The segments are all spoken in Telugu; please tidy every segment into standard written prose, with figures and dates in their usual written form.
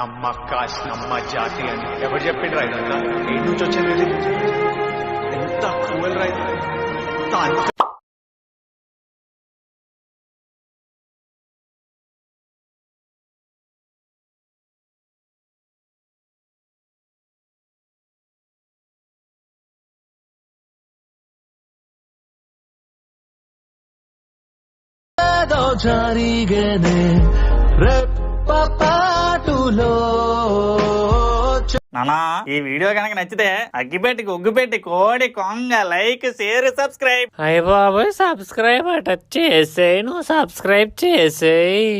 నమ్మ కాస్ట్ నమ్మ జాతి అని ఎవరు చెప్పిండ్రా ఇదంతా? ఏ నుంచి వచ్చింది? ఎంత క్రూవల్ రా ఇది. జరిగేనే రెప్పపాటులో. నానా ఈ వీడియో కనుక నచ్చితే అగ్గిపెట్టి ఒగ్గుపెట్టి కోడి కొంగ లైక్ షేర్ సబ్స్క్రైబ్. అయ్య బాబోయ్ సబ్స్క్రైబ్ అట చేసేయి, నువ్వు సబ్స్క్రైబ్ చేసేయి.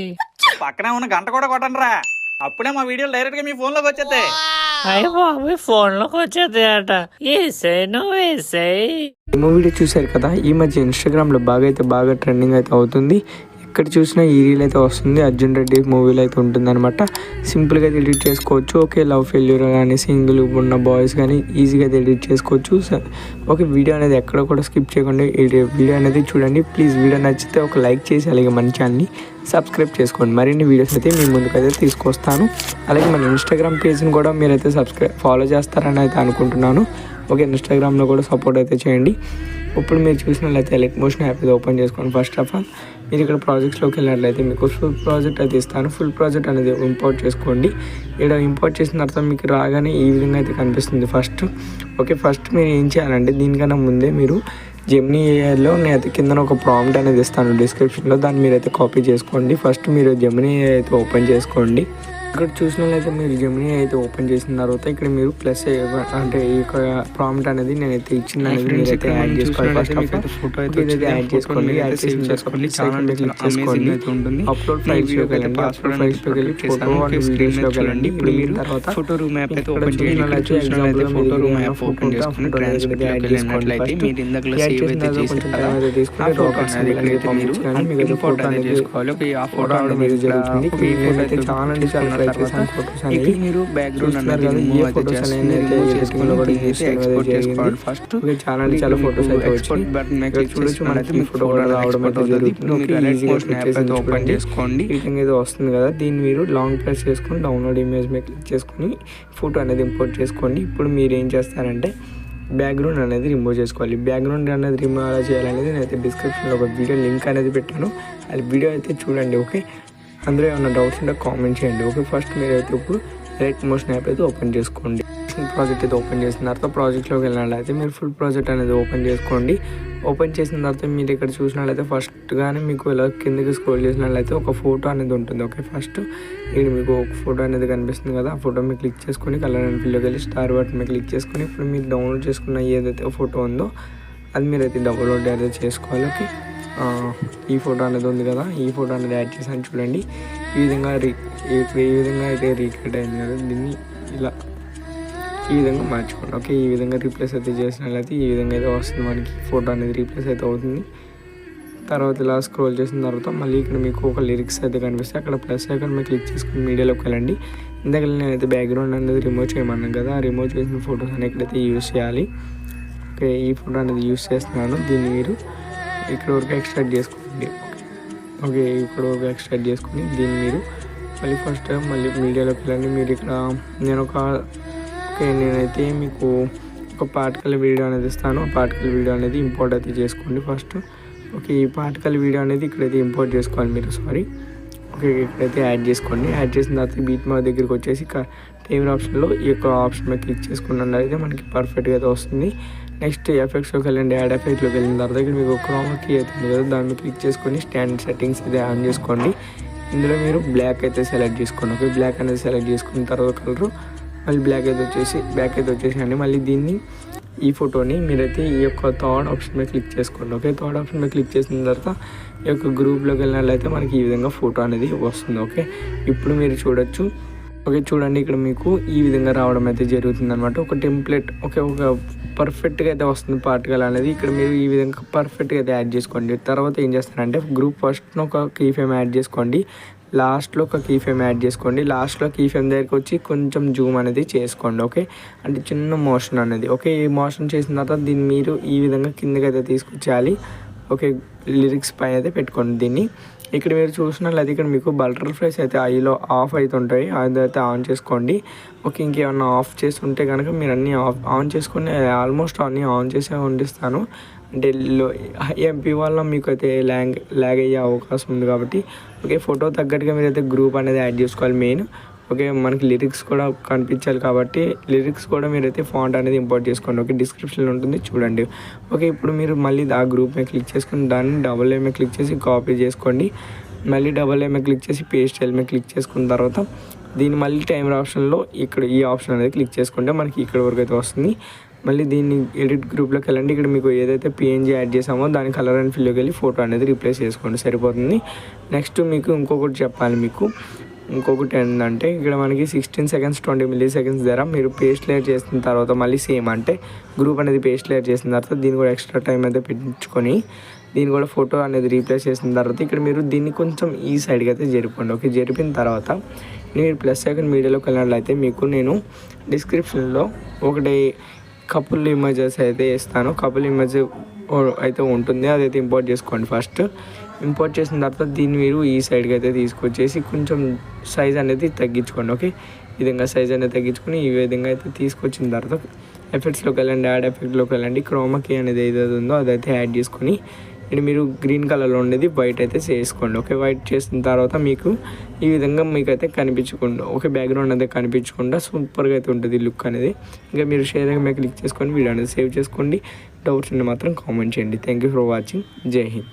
పక్కనే ఉన్న గంట కూడా కొట్టండి రా, అప్పుడే మా వీడియోలు డైరెక్ట్ గా మీ ఫోన్ లోకి వచ్చేస్తాయి. అయ్య బాబోయ్ ఫోన్ లోకి వచ్చేది అట, వేసేయి నువ్వు వేసేయి. వీడియో చూసారు కదా, ఈ మధ్య ఇన్స్టాగ్రామ్ లో బాగా ట్రెండింగ్ అయితే అవుతుంది. ఎక్కడ చూసినా ఈ రీల్ అయితే వస్తుంది. అర్జున్ రెడ్డి మూవీలో అయితే ఉంటుంది అనమాట. సింపుల్గా ఎడిట్ చేసుకోవచ్చు. ఓకే, లవ్ ఫెయిల్యూర్ కానీ సింగిల్ ఉన్న బాయ్స్ కానీ ఈజీగా ఎడిట్ చేసుకోవచ్చు. ఓకే, వీడియో అనేది ఎక్కడ కూడా స్కిప్ చేయకుండా వీడియో అనేది చూడండి. ప్లీజ్ వీడియో నచ్చితే ఒక లైక్ చేసి అలాగే మన ఛానల్ని సబ్స్క్రైబ్ చేసుకోండి. మరిన్ని వీడియోస్ అయితే మీ ముందుకైతే తీసుకొస్తాను. అలాగే మన ఇన్స్టాగ్రామ్ పేజ్ని కూడా మీరైతే ఫాలో చేస్తారని అయితే అనుకుంటున్నాను. ఓకే, ఇన్స్టాగ్రామ్లో కూడా సపోర్ట్ అయితే చేయండి. ఇప్పుడు మీరు చూసినట్లయితే ఎలక్ట్ మోషన్ యాప్ అయితే ఓపెన్ చేసుకోండి. ఫస్ట్ ఆఫ్ ఆల్ మీరు ఇక్కడ ప్రాజెక్ట్స్లోకి వెళ్ళినట్లయితే మీకు ఫుల్ ప్రాజెక్ట్ అయితే ఇస్తాను. ఫుల్ ప్రాజెక్ట్ అనేది ఇంపోర్ట్ చేసుకోండి. ఇక్కడ ఇంపోర్ట్ చేసిన తర్వాత మీకు రాగానే ఈ విధంగా అయితే కనిపిస్తుంది ఫస్ట్. ఓకే, ఫస్ట్ మీరు ఏం చేయాలంటే దీనికన్నా ముందే మీరు జెమినీ ఏఐలో నేను కింద ఒక ప్రాంప్ట్ అనేది ఇస్తాను డిస్క్రిప్షన్లో, దాన్ని మీరైతే కాపీ చేసుకోండి. ఫస్ట్ మీరు జెమినీ ఏఐ అయితే ఓపెన్ చేసుకోండి. ఇక్కడ చూసినట్లయితే మీరు జెమినీ అయితే ఓపెన్ చేసిన తర్వాత ఇక్కడ మీరు ప్లస్ అంటే ఈ ప్రాంప్ట్ అనేది నేనైతే ఇచ్చిన మీరైతే యాడ్ చేసుకోవాలి. ఫస్ట్ ఆఫ్ ఆల్ ఫోటో అయితే యాడ్ చేసుకోండి. యాడ్ చేసిన అప్లోడ్ ఫైల్స్ లోకి వెళ్ళండి. అప్లోడ్ ఫైల్స్ లోకి వెళ్ళి ఫోటో అండ్ వీడియోస్ లోకి వెళ్ళండి. ఇప్పుడు మీరు తర్వాత ఫోటో రూమ్ యాప్ అయితే ఓపెన్ చేయాలి. Example photo room app open చేసుకుని ట్రాన్స్ఫర్ యాడ్ చేసుకోండి. మీరు ఇందాక సేవ్ అయితే చేసి తీసుకుని రాకెట్స్ అనేది మీరు ఇంపోర్ట్ అనేది చేసుకోవాలి. ఆ ఫోటో అనేది జరుగుతుంది. ఈ ఫోటో అయితే చాలా మీరు బ్యాక్గ్రౌండ్ అనేది రిమూవ్ చేసుకోవాలి. ఫస్ట్ చాలా ఫోటోస్ అయితే వచ్చాయి. చూడొచ్చు మనకి ఈ ఫోటో కూడా రావడం అయితే జరుగుతుంది. ఓపెన్ చేసుకోండి. ఏదో వస్తుంది కదా, దీన్ని మీరు లాంగ్ ప్రెస్ చేసుకొని డౌన్లోడ్ ఇమేజ్ మీద క్లిక్ చేసుకొని ఫోటో అనేది ఇంపోర్ట్ చేసుకోండి. ఇప్పుడు మీరు ఏం చేస్తారంటే బ్యాక్గ్రౌండ్ అనేది రిమూవ్ చేసుకోవాలి. బ్యాక్గ్రౌండ్ అనేది రిమూవ్ ఎలా చేయాలనేది నేనైతే డిస్క్రిప్షన్లో ఒక వీడియో లింక్ అనేది పెట్టాను. అది వీడియో అయితే చూడండి. ఓకే, అందులో ఏమైనా డౌట్స్ ఉంటే కామెంట్ చేయండి. ఓకే, ఫస్ట్ మీరైతే ఇప్పుడు ఎలక్ట్ మోషన్ యాప్ అయితే ఓపెన్ చేసుకోండి. ప్రాజెక్ట్ అయితే ఓపెన్ చేసిన తర్వాత ప్రాజెక్ట్లోకి వెళ్ళినట్లయితే మీరు ఫుల్ ప్రాజెక్ట్ అనేది ఓపెన్ చేసుకోండి. ఓపెన్ చేసిన తర్వాత మీరు ఇక్కడ చూసినట్లయితే ఫస్ట్గానే మీకు ఇలా కిందకి స్క్రోల్ చేసినట్లయితే ఒక ఫోటో అనేది ఉంటుంది. ఓకే, ఫస్ట్ ఇక్కడ మీకు ఒక ఫోటో అనేది కనిపిస్తుంది కదా, ఆ ఫోటో మీరు క్లిక్ చేసుకొని కలర్ అండ్ ఫిల్లోకి వెళ్ళి స్టార్ బటన్ మీద క్లిక్ చేసుకొని ఇప్పుడు మీరు డౌన్లోడ్ చేసుకున్న ఏదైతే ఫోటో ఉందో అది మీరైతే డౌన్లోడ్ అయితే చేసుకోవాలి. ఓకే, ఈ ఫోటో అనేది ఉంది కదా, ఈ ఫోటో అనేది యాడ్ చేసాను చూడండి. ఈ విధంగా అయితే రీక్రియేట్ అయింది కదా, దీన్ని ఇలా ఈ విధంగా మార్చుకోండి. ఓకే, ఈ విధంగా రీప్లేస్ అయితే చేసినట్లయితే ఈ విధంగా అయితే వస్తుంది. మనకి ఫోటో అనేది రీప్లేస్ అయితే అవుతుంది. తర్వాత ఇలా స్క్రోల్ చేసిన తర్వాత మళ్ళీ ఇక్కడ మీకు ఒక లిరిక్స్ అయితే కనిపిస్తాయి. అక్కడ ప్లస్ ఐకాన్ మీద క్లిక్ చేసుకుని మీడియాలోకి వెళ్ళండి. ఇందాక నేనైతే బ్యాక్గ్రౌండ్ అనేది రిమూవ్ చేయమన్నాను కదా, ఆ రిమూవ్ చేసిన ఫొటోస్ అనేది ఇక్కడైతే యూజ్ చేయాలి. ఓకే, ఈ ఫోటో అనేది యూజ్ చేస్తున్నాను. దీన్ని మీరు ఇక్కడ వరకు ఎక్స్ట్రాక్ట్ చేసుకోండి. ఓకే, ఇక్కడ వరకు ఎక్స్ట్రాక్ట్ చేసుకుని దీన్ని మీరు మళ్ళీ ఫస్ట్ మళ్ళీ మీడియాలోకి వెళ్ళండి. మీరు ఇక్కడ నేనైతే మీకు ఒక పార్టికల్ వీడియో అనేది ఇస్తాను. ఆ పార్టికల్ వీడియో అనేది ఇంపోర్ట్ అయితే చేసుకోండి ఫస్ట్. ఓకే, ఈ పార్టికల్ వీడియో అనేది ఇక్కడైతే ఇంపోర్ట్ చేసుకోవాలి మీరు. ఓకే, ఇక్కడైతే యాడ్ చేసుకోండి. యాడ్ చేసిన తర్వాత బీట్ మా దగ్గరికి వచ్చేసి టైమర్ ఆప్షన్లో ఈ యొక్క ఆప్షన్ మీద క్లిక్ చేసుకున్నాను అయితే మనకి పర్ఫెక్ట్గా అయితే వస్తుంది. నెక్స్ట్ ఎఫెక్ట్స్లోకి వెళ్ళండి. యాడ్ ఎఫెక్ట్లోకి వెళ్ళిన తర్వాత ఇక్కడ మీకు క్రోమా కీ అవుతుంది కదా, దాని మీద క్లిక్ చేసుకొని స్టాండర్డ్ సెట్టింగ్స్ అయితే ఆన్ చేసుకోండి. ఇందులో మీరు బ్లాక్ అయితే సెలెక్ట్ చేసుకోండి. ఓకే, బ్లాక్ అనేది సెలెక్ట్ చేసుకున్న తర్వాత కలరు మళ్ళీ బ్యాక్ అయితే వచ్చేసండి. మళ్ళీ దీన్ని ఈ ఫోటోని మీరైతే ఈ యొక్క థర్డ్ ఆప్షన్ మీద క్లిక్ చేసుకోండి. ఓకే, థర్డ్ ఆప్షన్ మీద క్లిక్ చేసిన తర్వాత ఈ యొక్క గ్రూప్లోకి వెళ్ళినట్లయితే మనకి ఈ విధంగా ఫోటో అనేది వస్తుంది. ఓకే, ఇప్పుడు మీరు చూడొచ్చు. ఓకే, చూడండి ఇక్కడ మీకు ఈ విధంగా రావడం అయితే జరుగుతుంది అనమాట. ఒక టెంప్లెట్ ఒక పర్ఫెక్ట్గా అయితే వస్తుంది పార్టికల్ అనేది. ఇక్కడ మీరు ఈ విధంగా పర్ఫెక్ట్గా అయితే యాడ్ చేసుకోండి. తర్వాత ఏం చేస్తారంటే గ్రూప్ ఫస్ట్ను ఒక కీ ఫ్రేమ్ యాడ్ చేసుకోండి, లాస్ట్లో ఒక కీ ఫ్రేమ్ యాడ్ చేసుకోండి. లాస్ట్లో కీ ఫ్రేమ్ దగ్గరికి వచ్చి కొంచెం జూమ్ అనేది చేసుకోండి. ఓకే, అంటే చిన్న మోషన్ అనేది. ఓకే, ఈ మోషన్ చేసిన తర్వాత దీన్ని మీరు ఈ విధంగా కిందకి అయితే తీసుకొచ్చేయాలి. ఓకే, లిరిక్స్ పైన అయితే పెట్టుకోండి. దీన్ని ఇక్కడ మీరు చూసినట్లయితే ఇక్కడ మీకు బటర్ఫ్లైస్ అయితే ఐలో ఆఫ్ అవుతుంటాయి, అదైతే ఆన్ చేసుకోండి. ఓకే, ఇంకేమన్నా ఆఫ్ చేస్తుంటే కనుక మీరు అన్నీ ఆన్ చేసుకొని ఆల్మోస్ట్ అన్నీ ఆన్ చేసే ఉండిస్తాను. అంటే ఎంపీ వల్ల మీకు అయితే ల్యాగ్ అయ్యే అవకాశం ఉంది కాబట్టి ఓకే, ఫోటో తగ్గట్టుగా మీరైతే గ్రూప్ అనేది యాడ్ చేసుకోవాలి మెయిన్. ఓకే, మనకి లిరిక్స్ కూడా కనిపించాలి కాబట్టి లిరిక్స్ కూడా మీరైతే ఫాంట్ అనేది ఇంపోర్ట్ చేసుకోండి. ఓకే, డిస్క్రిప్షన్లో ఉంటుంది చూడండి. ఓకే, ఇప్పుడు మీరు మళ్ళీ ఆ గ్రూప్ మీద క్లిక్ చేసుకుని దాన్ని డబుల్ మీద క్లిక్ చేసి కాపీ చేసుకోండి. మళ్ళీ డబుల్ మీద క్లిక్ చేసి పేస్ట్ మీద క్లిక్ చేసుకున్న తర్వాత దీన్ని మళ్ళీ టైమర్ ఆప్షన్లో ఇక్కడ ఈ ఆప్షన్ అనేది క్లిక్ చేసుకుంటే మనకి ఇక్కడ వరకు అయితే వస్తుంది. మళ్ళీ దీన్ని ఎడిట్ గ్రూప్లోకి వెళ్ళండి. ఇక్కడ మీకు ఏదైతే పిఎన్జీ యాడ్ చేసామో దాని కలర్ అండ్ ఫిల్లోకి వెళ్ళి ఫోటో అనేది రీప్లేస్ చేసుకోండి, సరిపోతుంది. నెక్స్ట్ మీకు ఇంకొకటి చెప్పాలి. మీకు ఇంకొకటి ఏంటంటే ఇక్కడ మనకి 16 seconds 20 milliseconds దగ్గర మీరు పేస్ట్ లేయర్ చేసిన తర్వాత మళ్ళీ సేమ్ అంటే గ్రూప్ అనేది పేస్ట్ లేయర్ చేసిన తర్వాత దీన్ని కూడా ఎక్స్ట్రా టైం అయితే పెట్టించుకొని దీన్ని కూడా ఫోటో అనేది రీప్లేస్ చేసిన తర్వాత ఇక్కడ మీరు దీన్ని కొంచెం ఈ సైడ్కి అయితే జరిపండి. ఓకే, జరిపిన తర్వాత మీరు ప్లస్ సెకండ్ మీడియాలోకి వెళ్ళినట్లయితే మీకు నేను డిస్క్రిప్షన్లో ఒకటి కపుల్ ఇమేజెస్ అయితే ఇస్తాను. కపుల్ ఇమేజ్ అయితే ఉంటుంది, అదైతే ఇంపోర్ట్ చేసుకోండి. ఫస్ట్ ఇంపోర్ట్ చేసిన తర్వాత దీన్ని మీరు ఈ సైడ్కి అయితే తీసుకొచ్చేసి కొంచెం సైజ్ అనేది తగ్గించుకోండి. ఓకే, ఈ విధంగా సైజ్ అనేది తగ్గించుకొని ఈ విధంగా అయితే తీసుకొచ్చిన తర్వాత ఎఫెక్ట్స్లోకి వెళ్ళండి, యాడ్ ఎఫెక్ట్లోకి వెళ్ళండి. క్రోమాకీ అనేది ఏదైతే ఉందో అదైతే యాడ్ చేసుకొని ఇక్కడ మీరు గ్రీన్ కలర్లో ఉండేది వైట్ అయితే చేసుకోండి. ఓకే, వైట్ చేసిన తర్వాత మీకు ఈ విధంగా మీకైతే కనిపించకుండా ఓకే బ్యాక్గ్రౌండ్ అయితే కనిపించకుండా సూపర్గా అయితే ఉంటుంది లుక్ అనేది. ఇంకా మీరు షేర్ మీద క్లిక్ చేసుకొని వీడియో అనేది సేవ్ చేసుకోండి. డౌట్స్ ఉంటే మాత్రం కామెంట్ చేయండి. Thank you for watching. జై హింద్.